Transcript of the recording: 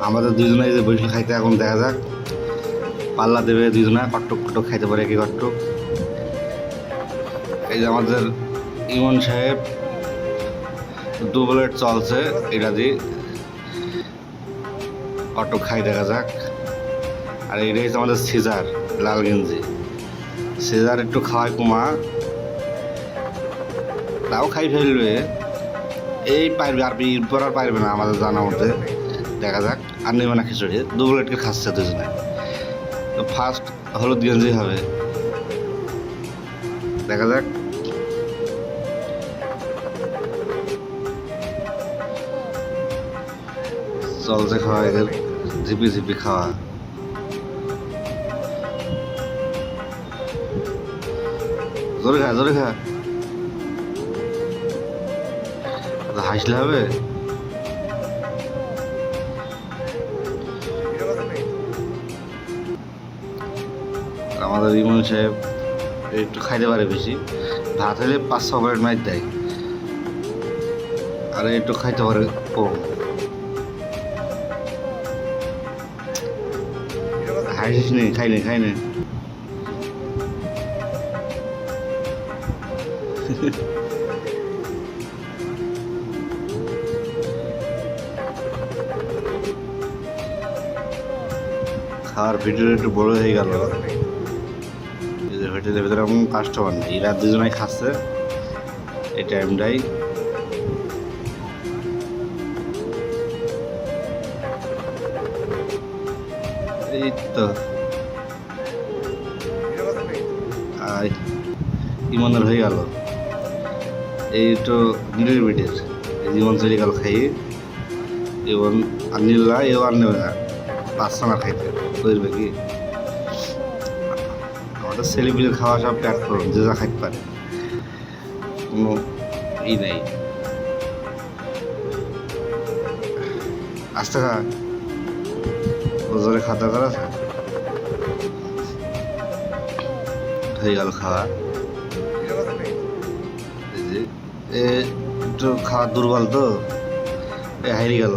আমাদের দুজনে যে বসে খাইতে এখন দেখা যাক পাল্লা দেবে দুজনা কট্টক কট্টক খাইতে পারে কি কট্টক। এই যে আমাদের ইমন সাহেব 2 প্লেট চলছে, এটা দিয়ে কট্টক খাই দেখা যাক। আর এইটাই হচ্ছে আমাদের সিজার লাল গেঞ্জি। সিজার একটু খাওয়ায় কুমা, তাও খাই ফেলবে, এই পারবে আর এরপর আর পারবে না আমাদের জানার মধ্যে। দেখা যাক আর নেবে না খিচুড়ি, 2 প্লেটকে খাচ্ছে দুজনে। তো ফার্স্ট হলুদ গেঞ্জি হবে, দেখা যাক। চলছে খাওয়া, এদের ঝিপি ঝিপি খাওয়া। জোরে খা জোরে খা, হাসলে হবে। আমাদের ইমন সাহেব একটু খাইতে পারে বেশি, ভাত হলে 5-6 প্লেট মাইর দেয়, আর একটু খাইতে পারে কম। হাসিস নি, খাই নি খাই নি। খাওয়ার ভিডিও একটু বড় হয়ে গেল। হোটেলের ভিতরে এমন কাস্টমার নেই, এরা দুজনাই খাচ্ছে এই টাইমটাই। এই তো আর ইমনের হয়ে গেল, এই তো নীলের বেডের জীবন চলে গেল খাইয়ে। এবং আর নীলা এও আর নেবে না, পাঁচশো না খাইতে করবে কি। আমাদের ছেলেপিলের খাওয়া সব প্যাক করুন, যে যা খাইতে পারে, কোনো ই নেই। আস্তে খা, ওজোরে খাওয়া দরকার আছে। হয়ে গেল খাওয়া, একটু খাওয়া দুর্বল তো, হারিয়ে গেল।